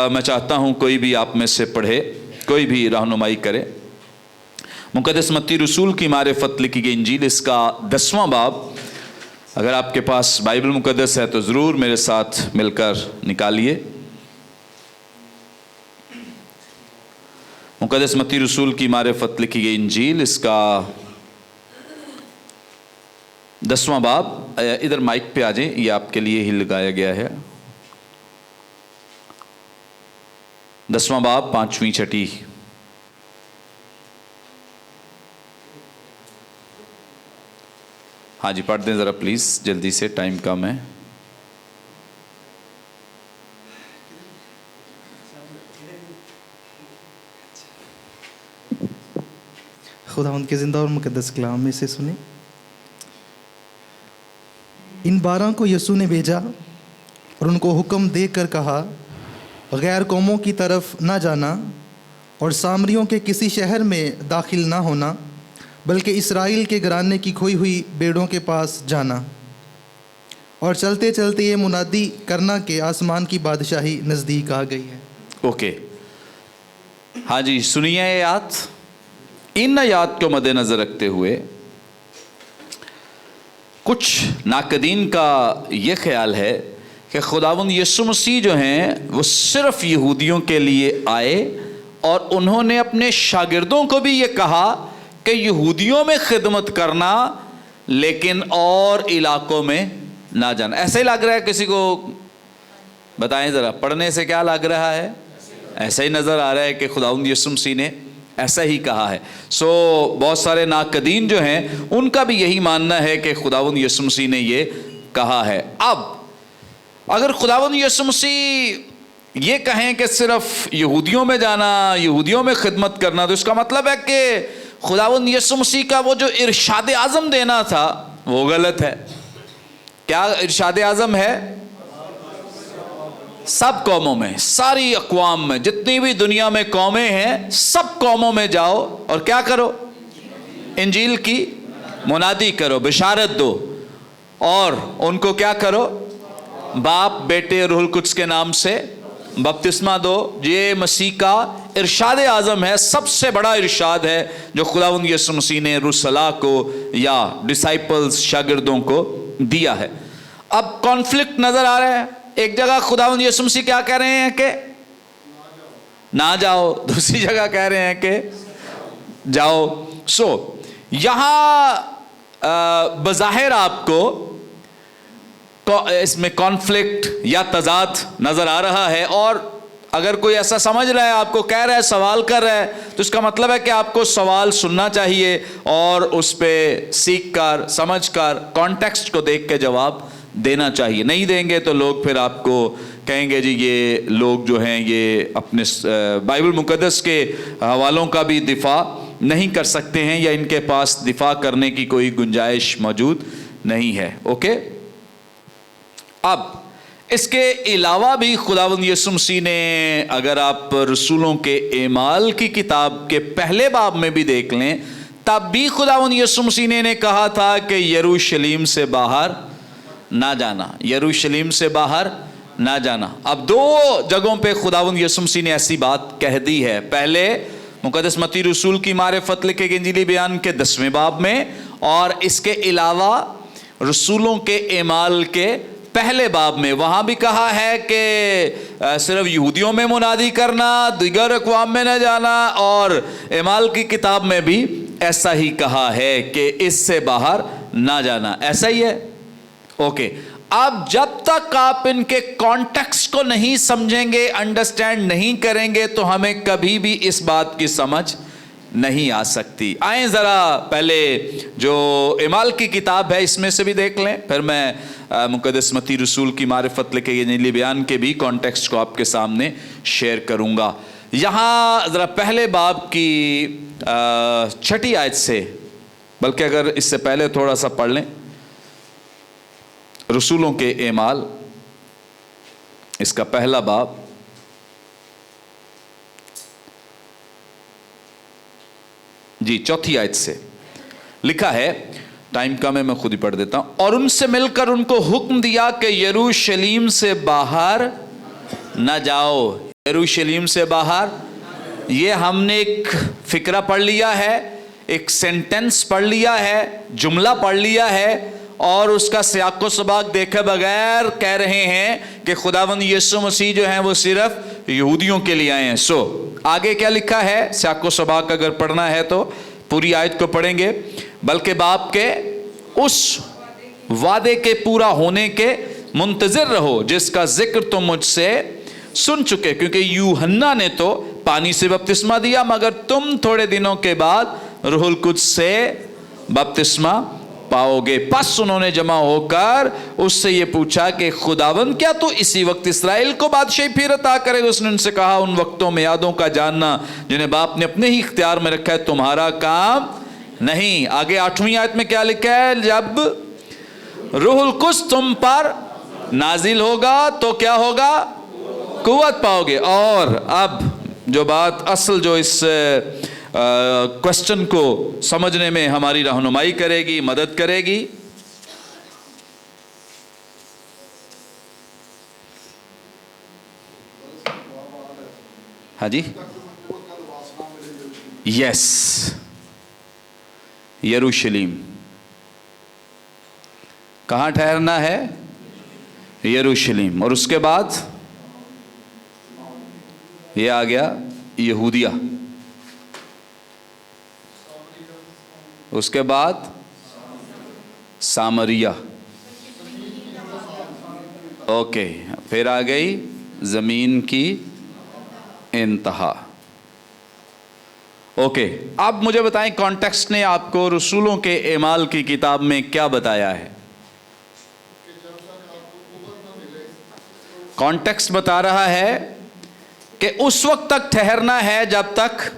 मैं चाहता हूँ कोई भी आप में से पढ़े, कोई भी रहनुमाई करे। मुक़द्दस मत्ती रसूल की मारिफत लिखी गई इंजील, इसका 10वां बाब। अगर आपके पास बाइबल मुक़द्दस है तो ज़रूर मेरे साथ मिलकर निकालिए। मुक़द्दस मत्ती रसूल की मारिफत लिखी गई इंजील, इसका 10वां बाब। इधर माइक पे आ जाएं, ये आपके लिए ही लगाया गया है। 10वां बाब 5वीं छठी। हाँ जी, पढ़ दें ज़रा प्लीज़, जल्दी से, टाइम कम है। खुदावंद के ज़िंदा और मुक़द्दस कलाम में से सुने। इन 12 को यीशु ने भेजा और उनको हुक्म देकर कहा, غیر قوموں کی طرف نہ جانا اور سامریوں کے کسی شہر میں داخل نہ ہونا، بلکہ اسرائیل کے گھرانے کی کھوئی ہوئی بیڑوں کے پاس جانا، اور چلتے چلتے یہ منادی کرنا کہ آسمان کی بادشاہی نزدیک آ گئی ہے۔ اوکے، ہاں جی، سنیے یہ آیات۔ ان آیات کو مد نظر رکھتے ہوئے کچھ ناقدین کا یہ خیال ہے کہ خداوند یسوع مسیح جو ہیں وہ صرف یہودیوں کے لیے آئے، اور انہوں نے اپنے شاگردوں کو بھی یہ کہا کہ یہودیوں میں خدمت کرنا لیکن اور علاقوں میں نہ جانا۔ ایسا ہی لگ رہا ہے کسی کو؟ بتائیں ذرا، پڑھنے سے کیا لگ رہا ہے؟ ایسا ہی نظر آ رہا ہے کہ خداوند یسوع مسیح نے ایسا ہی کہا ہے۔ بہت سارے ناقدین جو ہیں ان کا بھی یہی ماننا ہے کہ خداوند یسوع مسیح نے یہ کہا ہے۔ اب اگر خداوند یسوع مسیح یہ کہیں کہ صرف یہودیوں میں جانا، یہودیوں میں خدمت کرنا، تو اس کا مطلب ہے کہ خداوند یسوع مسیح کا وہ جو ارشاد اعظم دینا تھا وہ غلط ہے۔ کیا ارشاد اعظم ہے؟ سب قوموں میں، ساری اقوام میں، جتنی بھی دنیا میں قومیں ہیں سب قوموں میں جاؤ اور کیا کرو؟ انجیل کی منادی کرو، بشارت دو، اور ان کو کیا کرو؟ باپ، بیٹے، روح القدس کے نام سے بپتسمہ دو۔ یہ مسیح کا ارشاد اعظم ہے، سب سے بڑا ارشاد ہے جو خداوند یسوع مسیح نے رسلاء کو یا ڈسائپلز، شاگردوں کو دیا ہے۔ اب کانفلکٹ نظر آ رہا ہے۔ ایک جگہ خداوند یسوع مسیح کیا کہہ رہے ہیں کہ نہ جاؤ، دوسری جگہ کہہ رہے ہیں کہ جاؤ۔ یہاں بظاہر آپ کو اس میں کانفلکٹ یا تضاد نظر آ رہا ہے، اور اگر کوئی ایسا سمجھ رہا ہے، آپ کو کہہ رہا ہے، سوال کر رہا ہے، تو اس کا مطلب ہے کہ آپ کو سوال سننا چاہیے اور اس پہ سیکھ کر، سمجھ کر، کانٹیکسٹ کو دیکھ کے جواب دینا چاہیے۔ نہیں دیں گے تو لوگ پھر آپ کو کہیں گے جی یہ لوگ جو ہیں یہ اپنے بائبل مقدس کے حوالوں کا بھی دفاع نہیں کر سکتے ہیں، یا ان کے پاس دفاع کرنے کی کوئی گنجائش موجود نہیں ہے۔ اوکے، اب اس کے علاوہ بھی خداوند یسوع مسیح نے، اگر آپ رسولوں کے اعمال کی کتاب کے پہلے باب میں بھی دیکھ لیں، تب بھی خداوند یسوع مسیح نے کہا تھا کہ یروشلم سے باہر نہ جانا، یروشلم سے باہر نہ جانا۔ اب دو جگہوں پہ خداوند یسوع مسیح نے ایسی بات کہہ دی ہے۔ پہلے مقدس متی رسول کی معرفت لکھے گئے انجیلی بیان کے 10ویں باب میں، اور اس کے علاوہ رسولوں کے اعمال کے پہلے باب میں، وہاں بھی کہا ہے کہ صرف یہودیوں میں منادی کرنا، دیگر اقوام میں نہ جانا، اور اعمال کی کتاب میں بھی ایسا ہی کہا ہے کہ اس سے باہر نہ جانا۔ ایسا ہی ہے؟ اوکے، اب جب تک آپ ان کے کانٹیکسٹ کو نہیں سمجھیں گے، انڈرسٹینڈ نہیں کریں گے، تو ہمیں کبھی بھی اس بات کی سمجھ نہیں آ سکتی۔ آئیں ذرا پہلے جو اعمال کی کتاب ہے اس میں سے بھی دیکھ لیں، پھر میں مقدس متی رسول کی معرفت لکھے گئے انجیلی بیان کے بھی کانٹیکسٹ کو آپ کے سامنے شیئر کروں گا۔ یہاں ذرا پہلے باب کی 6 آیت سے، بلکہ اگر اس سے پہلے تھوڑا سا پڑھ لیں، رسولوں کے اعمال اس کا پہلا باب، جی 4 آیت سے لکھا ہے، ٹائم کم ہے میں خود ہی پڑھ دیتا ہوں۔ اور ان سے مل کر ان کو حکم دیا کہ یروشلم سے باہر نہ جاؤ۔ یروشلم سے باہر، یہ ہم نے ایک فقرہ پڑھ لیا ہے، ایک سینٹنس پڑھ لیا ہے، جملہ پڑھ لیا ہے، اور اس کا سیاق و سباق دیکھے بغیر کہہ رہے ہیں کہ خداوند یسوع مسیح جو ہیں وہ صرف یہودیوں کے لیے آئے ہیں۔ آگے کیا لکھا ہے؟ سیاق و سباق اگر پڑھنا ہے تو پوری آیت کو پڑھیں گے۔ بلکہ باپ کے اس وعدے کے پورا ہونے کے منتظر رہو جس کا ذکر تم مجھ سے سن چکے، کیونکہ یوحنا نے تو پانی سے بپتسمہ دیا، مگر تم تھوڑے دنوں کے بعد روح القدس سے بپتسمہ پاؤ گے۔ پس انہوں نے جمع ہو کر اس سے یہ پوچھا کہ خداوند کیا تو اسی وقت اسرائیل کو بادشاہی پھر عطا کرے؟ اس نے ان سے کہا، ان وقتوں میعادوں کا جاننا جنہیں باپ نے اپنے ہی اختیار میں رکھا ہے تمہارا کام نہیں۔ آگے 8ویں آیت میں کیا لکھا ہے؟ جب روح القدس تم پر نازل ہوگا تو کیا ہوگا؟ कुव्वत पाओगे। और अब जो बात असल जो इस क्वेश्चन को समझने में हमारी रहनुमाई करेगी, मदद करेगी, हाँ जी, यस, यरूशलेम। कहाँ ठहरना है? यरूशलेम। और उसके बाद ये आ गया यहूदिया, उसके बाद सामरिया, ओके, फिर आ गई जमीन की इंतहा। ओके, अब मुझे बताएं कॉन्टेक्स्ट ने आपको रसूलों के एमाल की किताब में क्या बताया है? कॉन्टेक्स्ट बता रहा है कि उस वक्त तक ठहरना है जब तक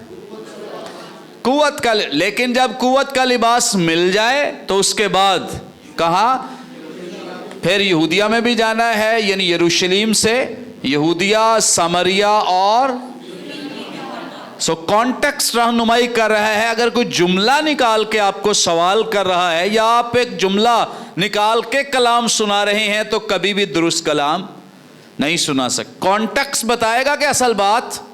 कुव्वत का, लेकिन जब कुव्वत का लिबास मिल जाए तो उसके बाद कहाँ? फिर यहूदिया में भी जाना है, यानी यरूशलेम से यहूदिया, सामरिया और कॉन्टेक्स्ट रहनुमाई कर रहा है। अगर कोई जुमला निकाल के आपको सवाल कर रहा है या आप एक जुमला निकाल के कलाम सुना रहे हैं तो कभी भी दुरुस्त कलाम नहीं सुना सकते। कॉन्टेक्स्ट बताएगा कि असल बात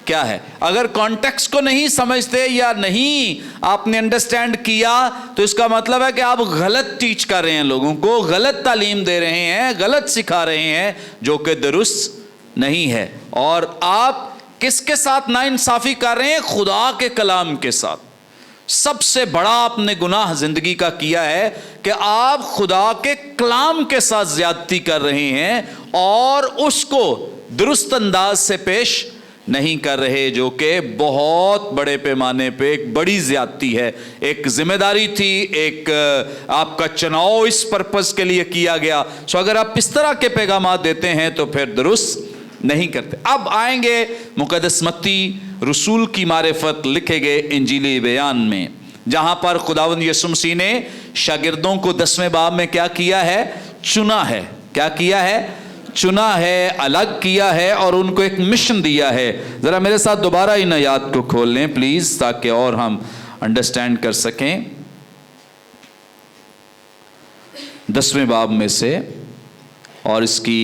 क्या है। अगर कॉन्टेक्स्ट को नहीं समझते या नहीं आपने अंडरस्टैंड किया तो इसका मतलब है कि आप गलत टीच कर रहे हैं, लोगों को गलत तालीम दे रहे हैं, गलत सिखा रहे हैं, जो कि दुरुस्त नहीं है। और आप किसके साथ नाइंसाफी कर रहे हैं? खुदा के कलाम के साथ। सबसे बड़ा आपने गुनाह जिंदगी का किया है कि आप खुदा के कलाम के साथ ज्यादती कर रहे हैं और उसको दुरुस्त अंदाज से पेश नहीं कर रहे, जो कि बहुत बड़े पैमाने पे एक बड़ी ज्यादती है। एक जिम्मेदारी थी, एक आपका चुनाव इस पर्पस के लिए किया गया। सो अगर आप इस तरह के पैगामात देते हैं तो फिर दुरुस्त नहीं करते। अब आएंगे मुकद्दस मत्ती रसूल की मारिफत लिखे गए इंजीली बयान में, जहां पर खुदावंद यीशु मसीह ने शागिर्दों को 10वें बाब में क्या किया है? चुना है। क्या किया है? चुना है, अलग किया है और उनको एक मिशन दिया है। जरा मेरे साथ दोबारा इन आयात को खोल लें प्लीज, ताकि और हम अंडरस्टैंड कर सकें। 10वें बाब में से और इसकी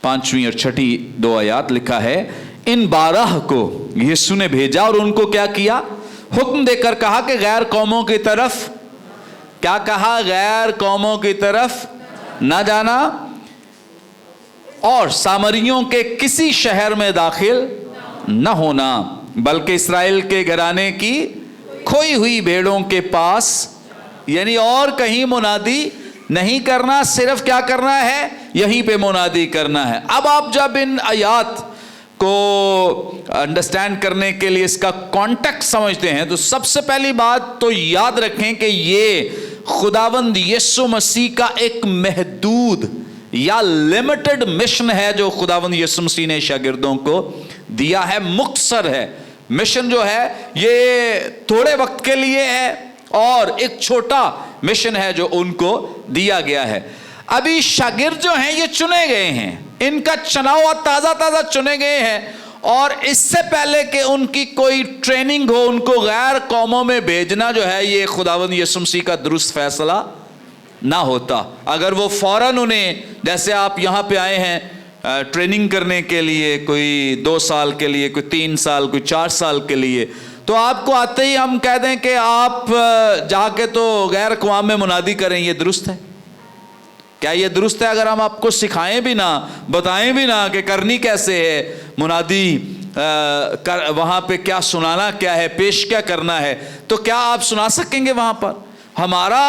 5वीं और 6ठी 2 आयात लिखा है, इन 12 को यीशु ने भेजा और उनको क्या किया? हुक्म देकर कहा कि गैर कौमों की तरफ, क्या कहा? गैर कौमों की तरफ न जाना और सामरियों के किसी शहर में दाखिल न होना, बल्कि इस्राएल के घराने की खोई हुई भेड़ों के पास, यानी और कहीं मुनादी नहीं करना, सिर्फ क्या करना है? यहीं पे मुनादी करना है। अब आप जब इन आयात को अंडरस्टैंड करने के लिए इसका कॉन्टेक्स्ट समझते हैं तो सबसे पहली बात तो याद रखें कि ये खुदावंद यीशु मसीह का एक महदूद या लिमिटेड मिशन है जो खुदावंद यीशु मसीह ने शागिर्दों को दिया है। मुख्तसर है मिशन जो है, ये थोड़े वक्त के लिए है और एक छोटा मिशन है जो उनको दिया गया है। अभी शागिर्द जो हैं ये चुने गए हैं, इनका चुनाव ताज़ा ताज़ा चुने गए हैं और इससे पहले कि उनकी कोई ट्रेनिंग हो, उनको गैर कौमों में भेजना जो है ये खुदावंद यीशु मसीह का दुरुस्त फैसला ना होता। अगर वो फौरन उन्हें, जैसे आप यहाँ पे आए हैं ट्रेनिंग करने के लिए, कोई 2 साल के लिए, कोई 3 साल, कोई 4 साल के लिए, तो आपको आते ही हम कह दें कि आप जाके तो गैर अक़वाम में मुनादी करें, ये दुरुस्त है? क्या ये दुरुस्त है? अगर हम आपको सिखाएं भी ना, बताएं भी ना कि करनी कैसे है, मुनादी वहाँ पे क्या सुनाना क्या है, पेश क्या करना है, तो क्या आप सुना सकेंगे वहाँ पर? हमारा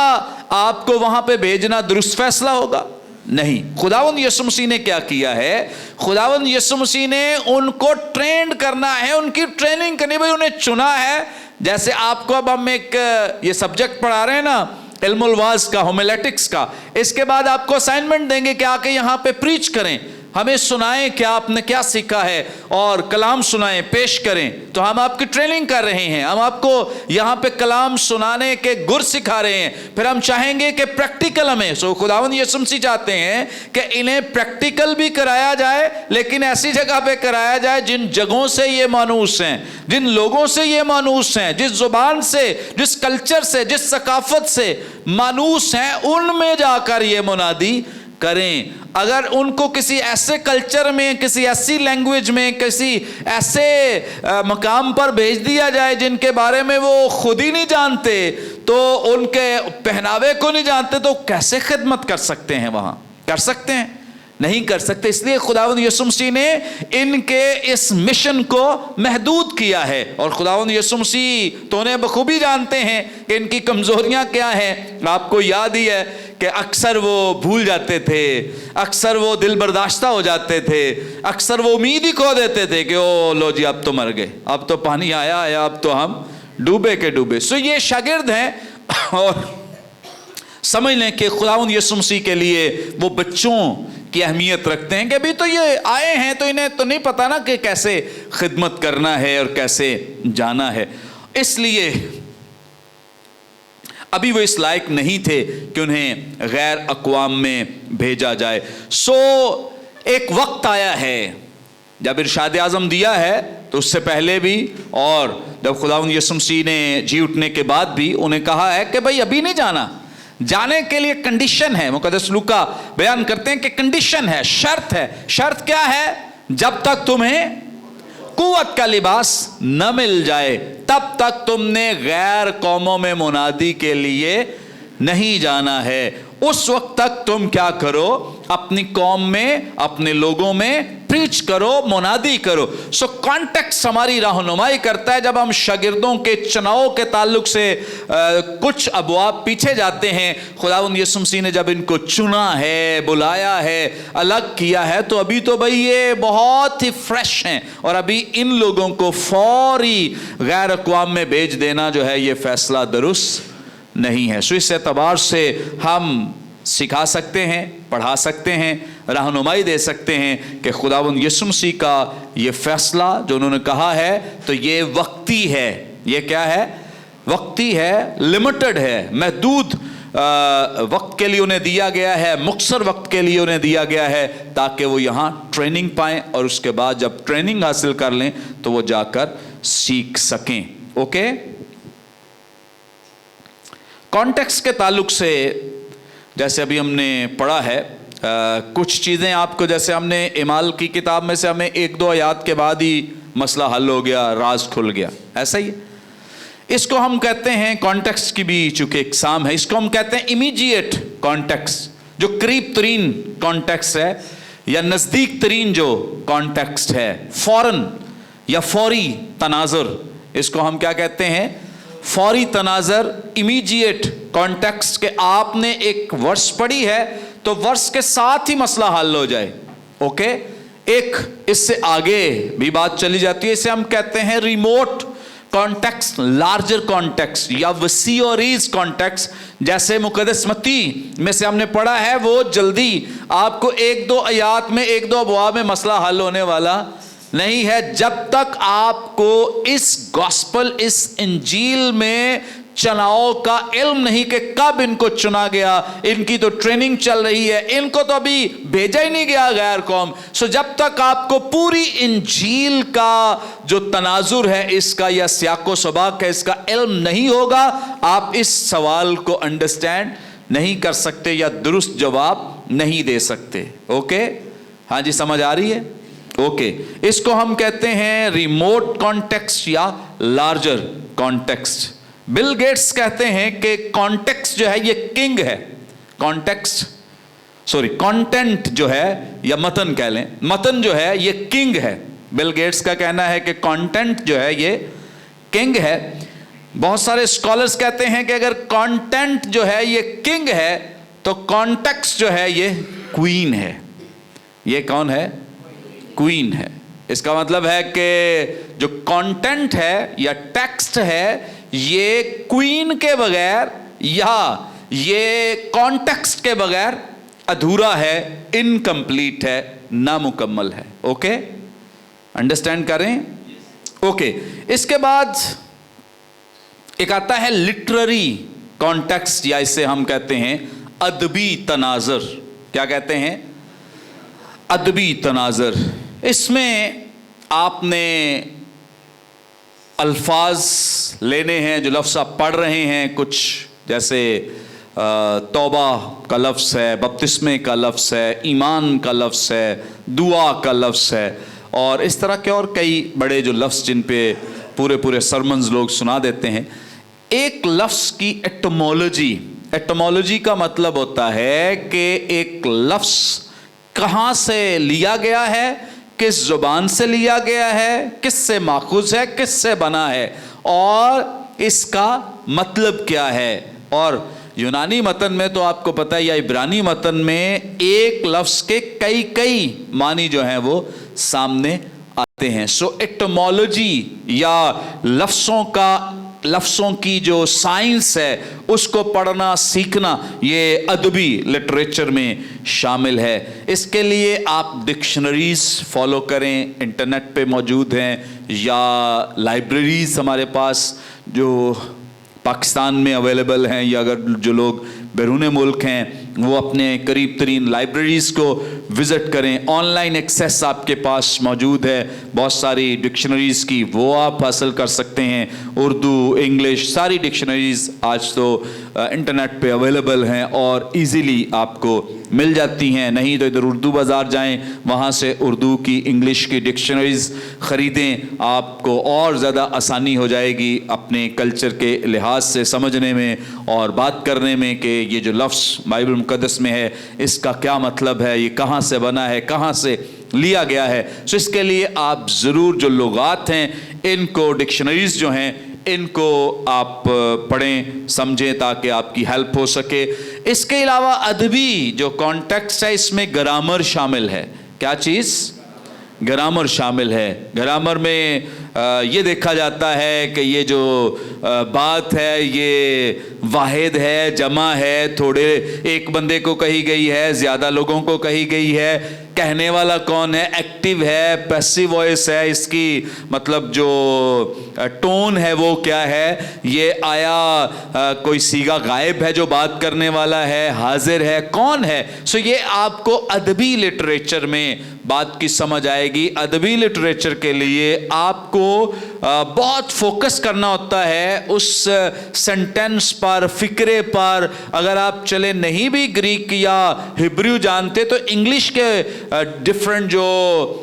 आपको वहाँ पे भेजना दुरुस्त फैसला होगा? नहीं। खुदावंद यीशु मसीह ने क्या किया है? खुदावंद यीशु मसीह ने उनको ट्रेंड करना है, उनकी ट्रेनिंग करनी, भाई उन्हें चुना है। जैसे आपको अब हम एक ये सब्जेक्ट पढ़ा रहे हैं ना, इल्मुल वाज़ का, होमिलेटिक्स का, इसके बाद आपको असाइनमेंट देंगे कि आके यहाँ पे प्रीच करें। हमें सुनाएं क्या आपने क्या सीखा है और कलाम सुनाएं, पेश करें। तो हम आपकी ट्रेनिंग कर रहे हैं, हम आपको यहाँ पे कलाम सुनाने के गुर सिखा रहे हैं। फिर हम चाहेंगे कि प्रैक्टिकल हमें, सो खुदावंद यीशु मसीह चाहते हैं कि इन्हें प्रैक्टिकल भी कराया जाए, लेकिन ऐसी जगह पे कराया जाए जिन जगहों से ये मानूस हैं, जिन लोगों से ये मानूस हैं, जिस जुबान से, जिस कल्चर से, जिस सकाफत से मानूस हैं, उनमें जाकर ये मुनादी करें। अगर उनको किसी ऐसे कल्चर में, किसी ऐसी लैंग्वेज में, किसी ऐसे मकाम पर भेज दिया जाए जिनके बारे में वो खुद ही नहीं जानते, तो उनके पहनावे को नहीं जानते, तो कैसे खिदमत कर सकते हैं? वहां कर सकते हैं? नहीं कर सकते। इसलिए खुदावंद यीशु मसीह ने इनके इस मिशन को महदूद किया है। और खुदावंद यीशु मसीह तो उन्हें बखूबी जानते हैं कि इनकी कमजोरियां क्या हैं। आपको याद ही है कि अक्सर वो भूल जाते थे, अक्सर वो दिल बर्दाश्ता हो जाते थे, अक्सर वो उम्मीद ही खो देते थे कि ओ लो जी अब तो मर गए, अब तो पानी आया है, अब तो हम डूबे के डूबे। सो ये शागिर्द हैं और समझ लें कि खुदावंद यीशु मसीह के लिए वो बच्चों की अहमियत रखते हैं कि अभी तो ये आए हैं, तो इन्हें तो नहीं पता ना कि कैसे खिदमत करना है और कैसे जाना है। इसलिए अभी वो इस लायक नहीं थे कि उन्हें गैर अक़वाम में भेजा जाए। सो एक वक्त आया है जब इरशाद आज़म दिया है, तो उससे पहले भी और जब खुदावंद यीशु मसीह ने जी उठने के बाद भी उन्हें कहा है कि भाई अभी नहीं जाना, जाने के लिए कंडीशन है। मुक़द्दस लूका बयान करते हैं कि कंडीशन है, शर्त है। शर्त क्या है? जब तक तुम्हें कुव्वत का लिबास न मिल जाए तब तक तुमने गैर कौमों में मुनादी के लिए नहीं जाना है। उस वक्त तक तुम क्या करो? अपनी कौम में, अपने लोगों में प्रीच करो, मुनादी करो। सो कॉन्टेक्स्ट हमारी रहनुमाई करता है। जब हम शागिर्दों के चुनाव के ताल्लुक से कुछ अबवाब पीछे जाते हैं, खुदावंद यीशु मसीह ने जब इनको चुना है, बुलाया है, अलग किया है, तो अभी तो भाई ये बहुत ही फ्रेश हैं और अभी इन लोगों को फौरी गैर अक़वाम में भेज देना जो है ये फैसला दुरुस्त नहीं है। सो इस एतबार से हम सिखा सकते हैं, पढ़ा सकते हैं, रहनुमाई दे सकते हैं कि खुदावंद यीशु मसीह का ये फैसला जो उन्होंने कहा है, तो ये वक्ती है। ये क्या है? वक्ती है, लिमिटेड है, महदूद वक्त के लिए उन्हें दिया गया है, मुख्तर वक्त के लिए उन्हें दिया गया है, ताकि वो यहाँ ट्रेनिंग पाएं और उसके बाद जब ट्रेनिंग हासिल कर लें तो वो जाकर सीख सकें। ओके, कॉन्टेक्स्ट के ताल्लुक से जैसे अभी हमने पढ़ा है, कुछ चीज़ें आपको, जैसे हमने इमाल की किताब में से हमें एक दो आयात के बाद ही मसला हल हो गया, राज खुल गया, ऐसा ही इसको हम कहते हैं। कॉन्टेक्स्ट की भी चूंकि इकसाम है, इसको हम कहते हैं इमीडिएट कॉन्टेक्स्ट, जो करीब तरीन कॉन्टेक्स्ट है या नज़दीक तरीन जो कॉन्टेक्स्ट है, फौरन या फौरी तनाजुर, इसको हम क्या कहते हैं? फौरी तनाजर, इमीडिएट कॉन्टेक्स्ट के आपने एक वर्स पढ़ी है तो वर्स के साथ ही मसला हल हो जाए। ओके, एक इससे आगे भी बात चली जाती है, इसे हम कहते हैं रिमोट कॉन्टेक्स्ट, लार्जर कॉन्टेक्स्ट या वसी और रीज कॉन्टेक्स्ट। जैसे मुक़द्दस मत्ती में से हमने पढ़ा है, वो जल्दी आपको एक दो आयात में, एक दो अबवाब में मसला हल होने वाला नहीं है, जब तक आपको इस गॉस्पल, इस इंजील में चुनाव का इल्म नहीं कि कब इनको चुना गया, इनकी तो ट्रेनिंग चल रही है, इनको तो अभी भेजा ही नहीं गया गैर कौम। सो जब तक आपको पूरी इंजील का जो तनाजुर है इसका या सियाको सबाक है इसका इल्म नहीं होगा, आप इस सवाल को अंडरस्टैंड नहीं कर सकते या दुरुस्त जवाब नहीं दे सकते। ओके, हाँ जी, समझ आ रही है? ओके, इसको हम कहते हैं रिमोट कॉन्टेक्स्ट या लार्जर कॉन्टेक्स्ट। बिल गेट्स कहते हैं कि कॉन्टेक्स्ट जो है ये किंग है। कॉन्टेक्स्ट, सॉरी, कंटेंट जो है या मतन कह लें, मतन जो है ये किंग है। बिल गेट्स का कहना है कि कंटेंट जो है ये किंग है। बहुत सारे स्कॉलर्स कहते हैं कि अगर कंटेंट जो है ये किंग है तो कॉन्टेक्स्ट जो है ये क्वीन है। ये कौन है? क्वीन है। इसका मतलब है कि जो कंटेंट है या टेक्स्ट है ये क्वीन के बगैर या ये कॉन्टेक्स्ट के बगैर अधूरा है, इनकम्प्लीट है, नामुकम्मल है। ओके, अंडरस्टैंड करें? ओके, इसके बाद एक आता है लिटरेरी कॉन्टेक्स्ट, या इसे हम कहते हैं अदबी तनाज़र। क्या कहते हैं? अदबी तनाज़र। इसमें आपने अल्फाज लेने हैं, जो लफ्ज़ आप पढ़ रहे हैं, कुछ जैसे तौबा का लफ्ज़ है, बपतिस्मे का लफ्ज़ है, ईमान का लफ्ज़ है, दुआ का लफ्ज़ है, और इस तरह के और कई बड़े जो लफ्ज़ जिन पे पूरे पूरे सरमन्स लोग सुना देते हैं। एक लफ्ज़ की एटमोलॉजी, एटमोलॉजी का मतलब होता है कि एक लफ्ज़ कहाँ से लिया गया है, किस ज़ुबान से लिया गया है, किस से माखूज़ है, किस से बना है, और इसका मतलब क्या है। और यूनानी मतन में तो आपको पता है, या इब्रानी मतन में एक लफ्ज़ के कई कई मानी जो हैं वो सामने आते हैं। सो एटमोलॉजी या लफ्ज़ों की जो साइंस है उसको पढ़ना सीखना, ये अदबी लिटरेचर में शामिल है। इसके लिए आप डिक्शनरीज फॉलो करें, इंटरनेट पे मौजूद हैं, या लाइब्रेरीज हमारे पास जो पाकिस्तान में अवेलेबल हैं, या अगर जो लोग बैरून मुल्क हैं वो अपने करीब तरीन लाइब्रेरीज़ को विज़िट करें। ऑनलाइन एक्सेस आपके पास मौजूद है बहुत सारी डिक्शनरीज़ की, वो आप हासिल कर सकते हैं। उर्दू, इंग्लिश, सारी डिक्शनरीज़ आज तो इंटरनेट पे अवेलेबल हैं और इजीली आपको मिल जाती हैं। नहीं तो इधर उर्दू बाज़ार जाएं, वहाँ से उर्दू की, इंग्लिश की डिक्शनरीज़ ख़रीदें, आपको और ज़्यादा आसानी हो जाएगी अपने कल्चर के लिहाज से समझने में और बात करने में कि ये जो लफ्ज़ बाइबल मुक़द्दस में है इसका क्या मतलब है, ये कहाँ से बना है, कहाँ से लिया गया है। सो इसके लिए आप ज़रूर जो लुगात हैं इनको, डिक्शनरीज़ जो हैं इनको आप पढ़ें, समझें, ताकि आपकी हेल्प हो सके। इसके अलावा अदबी जो कॉन्टेक्स्ट है इसमें ग्रामर शामिल है। क्या चीज़? ग्रामर शामिल है। ग्रामर में ये देखा जाता है कि ये जो बात है ये वाहिद है, जमा है, थोड़े एक बंदे को कही गई है, ज़्यादा लोगों को कही गई है, कहने वाला कौन है, एक्टिव है, पैसिव वॉइस है, इसकी मतलब जो टोन है वो क्या है, ये आया कोई सीगा गायब है जो बात करने वाला है, हाजिर है, कौन है। सो ये आपको अदबी लिटरेचर में बात की समझ आएगी। अदबी लिटरेचर के लिए आपको बहुत फोकस करना होता है उस सेंटेंस पर, फिक्रे पर। अगर आप चले नहीं भी ग्रीक या हिब्रू जानते तो इंग्लिश के डिफरेंट जो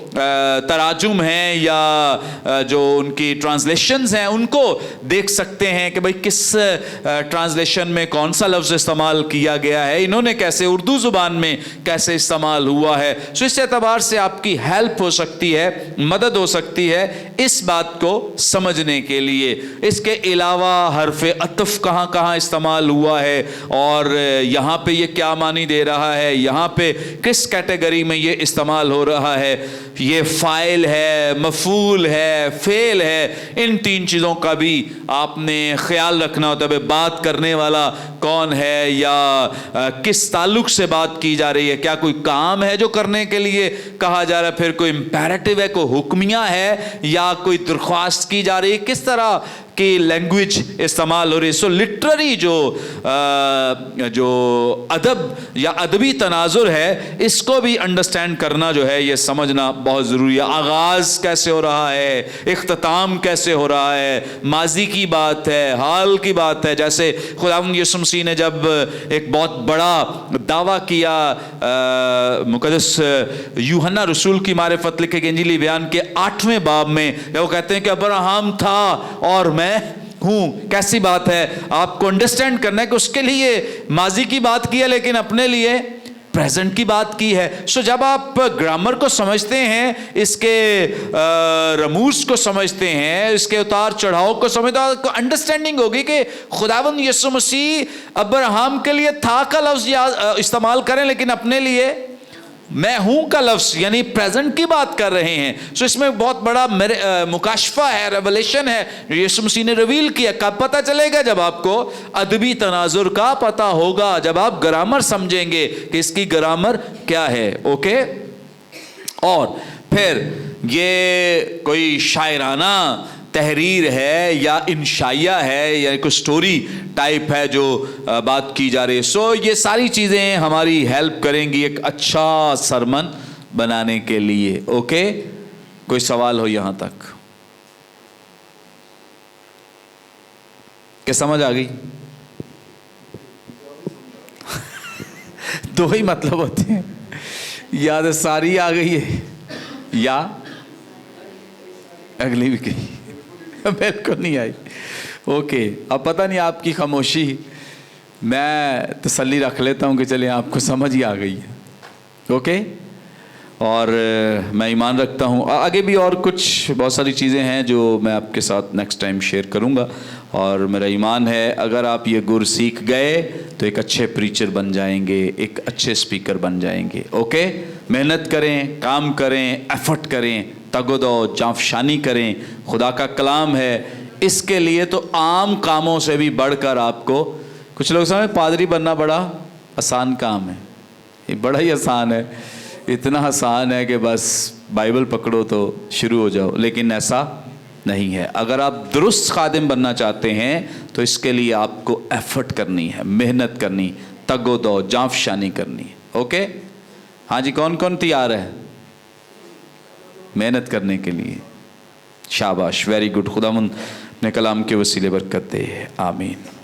तराजुम हैं या जो उनकी ट्रांसलेशंस हैं उनको देख सकते हैं कि भाई किस ट्रांसलेशन में कौन सा लफ्ज़ इस्तेमाल किया गया है, इन्होंने कैसे उर्दू ज़ुबान में कैसे इस्तेमाल हुआ है। सो इस एतबार से आपकी हेल्प हो सकती है, मदद हो सकती है इस बात को समझने के लिए। इसके अलावा हर्फ़ अतफ़ कहाँ कहाँ इस्तेमाल हुआ है और यहाँ पे ये क्या मानी दे रहा है, यहाँ पे किस कैटेगरी में ये इस्तेमाल हो रहा है, ये फ़ाइल है, मफ़ूल है, फ़ेल है, इन तीन चीज़ों का भी आपने ख्याल रखना होता है। बात करने वाला कौन है या किस ताल्लुक़ से बात की जा रही है, क्या कोई काम है जो करने के लिए कहा जा रहा है, फिर कोई इम्पेरेटिव है, कोई हुक्मिया है या कोई दरख्वास्त की जा रही है, किस तरह की लैंग्वेज इस्तेमाल हो रही है। सो लिटरेरी जो अदब या अदबी तनाजुर है इसको भी अंडरस्टैंड करना जो है ये समझना बहुत ज़रूरी है। आगाज़ कैसे हो रहा है, इख्तिताम कैसे हो रहा है, माजी की बात है, हाल की बात है। जैसे खुदावंद यीशु मसीह ने जब एक बहुत बड़ा दावा किया मुक़द्दस यूहन्ना रसूल की मारिफत लिखे गई इंजीली बयान के 8वें बाब में, वो कहते हैं कि अब्राहम था और मैं हूं। कैसी बात है, आपको अंडरस्टैंड करना है कि उसके लिए माजी की बात की है लेकिन अपने लिए प्रेजेंट की बात की है। सो जब आप ग्रामर को समझते हैं, इसके रमूज को समझते हैं, इसके उतार चढ़ाव को समझते हैं, आपको अंडरस्टैंडिंग होगी कि खुदावंद यीशु मसीह अब्राहम के लिए था का लफ्ज़ इस्तेमाल करें लेकिन अपने लिए میں ہوں کا لفظ یعنی پریزنٹ کی بات کر رہے ہیں. سو اس میں بہت بڑا مکاشفہ ہے, ریولیشن ہے, یسوع مسیح نے ریویل کیا. کب پتہ چلے گا؟ جب آپ کو ادبی تناظر کا پتہ ہوگا, جب آپ گرامر سمجھیں گے کہ اس کی گرامر کیا ہے. اوکے. اور پھر یہ کوئی شاعرانہ تحریر ہے یا انشائیہ ہے یا کوئی سٹوری ٹائپ ہے جو بات کی جا رہی ہے. سو یہ ساری چیزیں ہماری ہیلپ کریں گی ایک اچھا سرمن بنانے کے لیے. اوکے. کوئی سوال ہو یہاں تک کہ سمجھ آ گئی؟ دو ہی مطلب ہوتے ہیں, یا تو ساری آ گئی ہے یا اگلی بھی گئی. بالکل نہیں آئی. اوکے. اب پتہ نہیں آپ کی خاموشی, میں تسلی رکھ لیتا ہوں کہ چلیں آپ کو سمجھ ہی آ گئی ہے. اوکے. اور میں ایمان رکھتا ہوں آگے بھی اور کچھ بہت ساری چیزیں ہیں جو میں آپ کے ساتھ نیکسٹ ٹائم شیئر کروں گا. اور میرا ایمان ہے اگر آپ یہ گر سیکھ گئے تو ایک اچھے پریچر بن جائیں گے, ایک اچھے سپیکر بن جائیں گے. اوکے. محنت کریں, کام کریں, ایفرٹ کریں, تگ و دو جانفشانی کریں. خدا کا کلام ہے, اس کے لیے تو عام کاموں سے بھی بڑھ کر آپ کو, کچھ لوگ سمجھیں پادری بننا بڑا آسان کام ہے. یہ بڑا ہی آسان ہے, اتنا آسان ہے کہ بس بائبل پکڑو تو شروع ہو جاؤ. لیکن ایسا نہیں ہے. اگر آپ درست خادم بننا چاہتے ہیں تو اس کے لیے آپ کو ایفرٹ کرنی ہے, محنت کرنی, تگ و دو جانفشانی کرنی ہے. اوکے. ہاں جی, کون کون تیار ہے محنت کرنے کے لیے؟ شاباش, ویری گڈ. خداوند اپنے کلام کے وسیلے برکت دے. آمین.